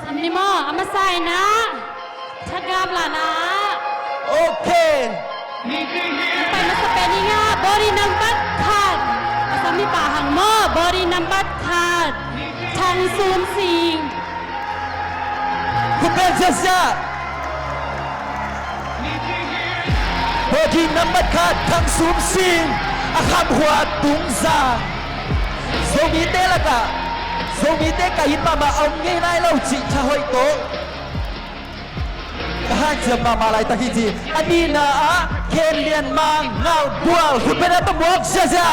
ซัมนิมออามาใส่นะชัดกาบล่ะนะ โอเค ไปมาสเปนิงาบอดี้นัมบัตขาดมาซัมมิป่าหังหม้อบอดี้นัมบัตขาดทางซูมสิง คุณเป็นเสียพอที่น้ำมันขาดทั้งสูมสิงอาคำหัวตุงซาโซมีเตละกะโซมีเตกะยินมาเอาง่ายๆเราจิชะหอยโตกะฮันจะมาลายตะกี้จีอันนี้นะเคนเลียนมังเงาบัวคุณเป็นอะไรต้องบอกเสีย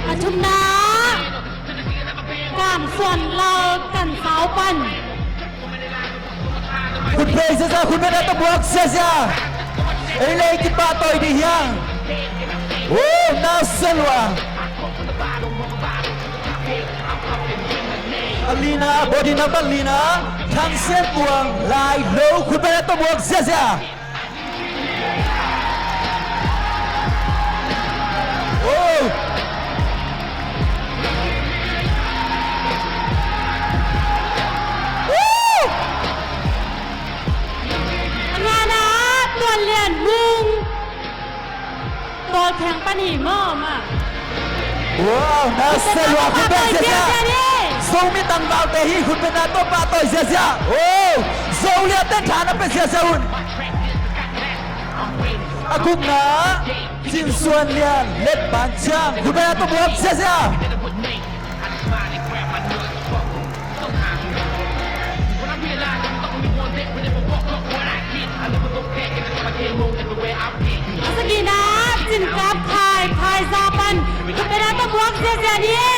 อาชุมนากามส่วนเรากันสาวปัน คุณเพย์เสียคุณเป็นอะไรต้องบอกเสียเอ้ยเลยกินปลาต่อยดียังโอ้น่าสลวะอลีนาบอดี้นับอลีนาทางเส้นกวางลายโลคุณเป็นอะไรต้องบอกเสียโอ้ งานะตัวเลียนมุงตัวแข็งปันหีม่อมอ่ะ ว้าวน่าสลวะคุณเป็นเสียส่งมีตังเบาเตหีคุณเป็นอะไรต้องปลาต่อยเสียโอ้โซเลียเต้นฐานเป็นเสียหุ่นอากุกนะจินส่วนเลียนเล็ดบานช่างคุณเป็นอะไรต้องบอกเสียอาสกีนะจินกับพายซาปันคุณเป็นอะไรต้องบวกเสียนี่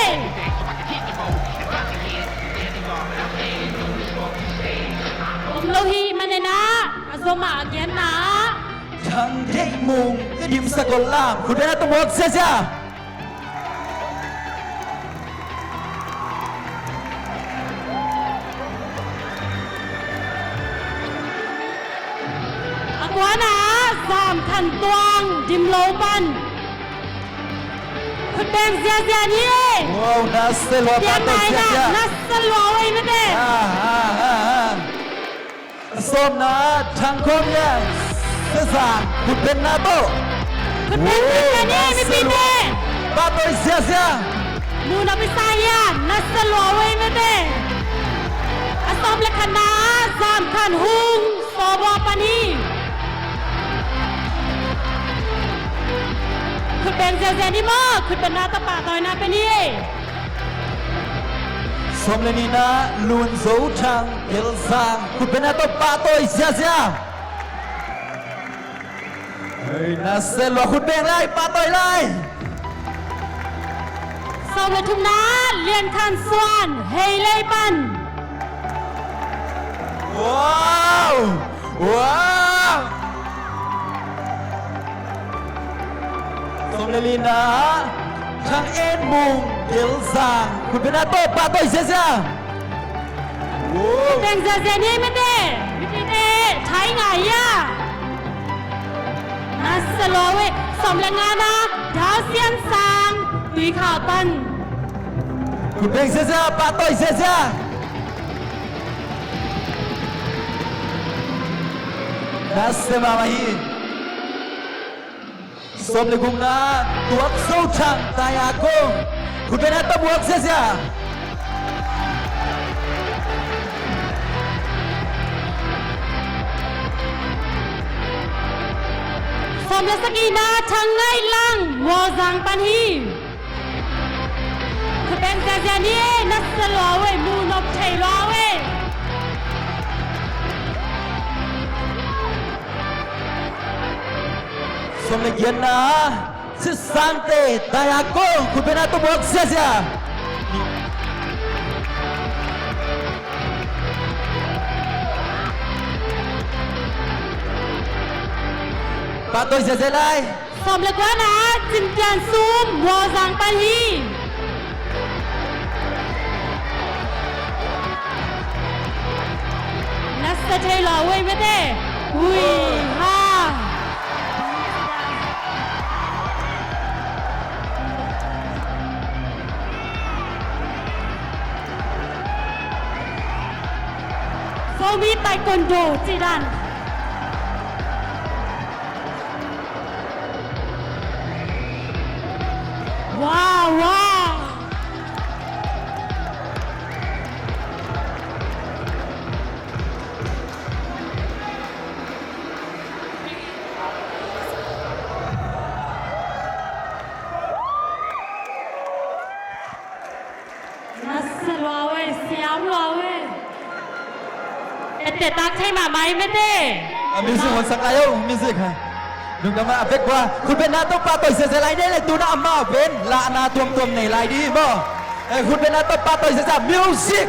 ผมโลหีมันเนี่ยนะอาสมาเกียนนะ ทั้งเด็กมุงก็ดิมสกลล่ามคุณเป็นอะไรต้องบอกเสียอักวานะสามขันตวงดิมโลปันคุณเป็นเสียนี่ ว้าวน่าสลวะ เสีย ปา ไหน ต่อยเสี นะ ย นัสสลวไว้ไม่ได้ ส้มนะทางคนเนี่ยเสื้อสางคุณเป็นนาโต คุณเป็นเสียนี่ไม่ปีเน่ ปาต่อยเสีย มูนาพิสายานัสสลวไว้ไม่ได้อาสมเลขนาสามขันหุงโซบอปานีคุณเป็นเสียนี่มั้งคุณเป็นนาตาป่าต่อยนาเป็นนี่ สมเลนีนะลุนโซทังเอลซังคุณเป็นนาโตปาต่อยเสียเฮ้ยน่าเซลวะคุณเป็นไรปาต่อยไร สมเลทุมนาเลียนคันส่วนเฮเลปัน ว้าวว้าวสมเลนีนะทางเอ็นมุงเอลซังคุณเป็นนาโตปาต่อยเสียโอ้ เป็นเสียนี่ไม่ได้ไม่ได้ใช้ไงย่ะนัสโลเวสมแรงงานนะดาวเซียนซางตุยข่าวปัน คุณเป็นเสียปาต่อยเสียน่าเสมาฮีสมเลกุงนะตัวโซทังตายากงคุณเป็นนาโตบวกเสีย สมเลสกีนาทางไงลังวอซังปันฮีคือเป็นเสียนี่นัสโลเวมูนบไทรเว สมเลเกียนนะสิสังเตตายากงคุณเป็นนาโตบวกเสียปาต่อยเสียไร สมเลกว่านะจินเตียนซูมวอซังปันฮีนัสเทลเวไม่ได้อุ้ยฮ่า มีไตควันโดจีดันว้าวว้าว nasıl vawe siyam vawe เตะตักใช่หมาไหมไม่เต้ music on sakayo music ha nung kama avec quoi khun ben na to pa toi se se lai ne le tu na ama ben la na tuam tuam nei lai di mo khun ben na to pa toi se sa music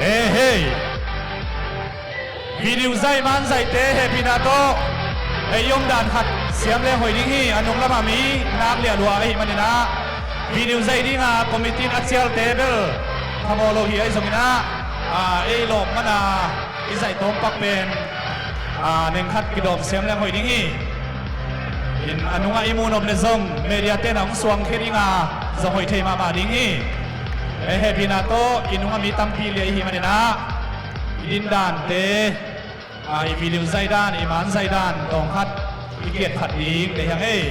hey video zai man zai te he pinato ei yom dan khat siam le hoi ding hi anung lama mi nak lia lua hi manina video zai dinga committee achial table thamolo hi ai zomina ei lok mana i zai tom pak pen neng khat kidom siam le hoi ding hi in anunga imunom le zong media te nang suang kheringa zong hoi thei ma ding hi ei he pinato inunga mi tampi le hi manina in dan te i video zai dan i man zai dan tong khat i kiet khat ding để yang ei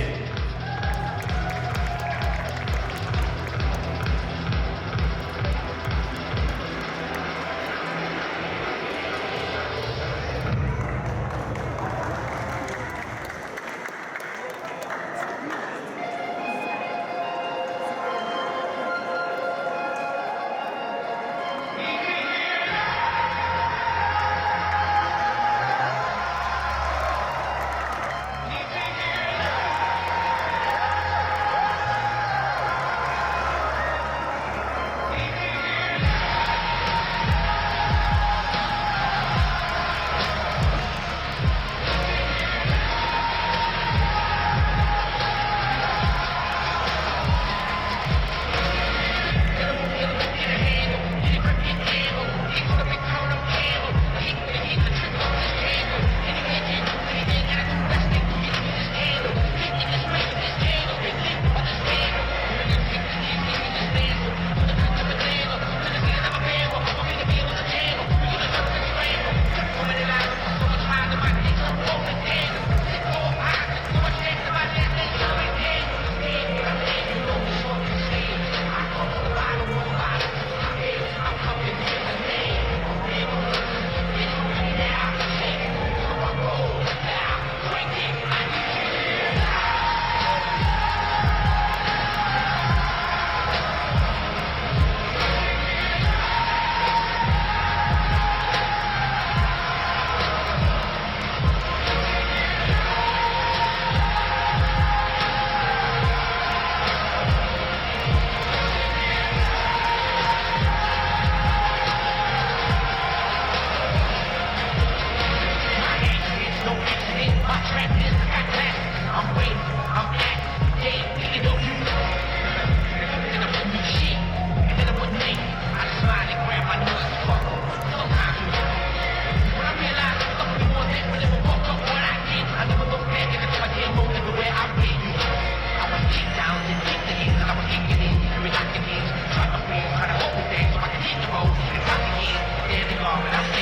I'm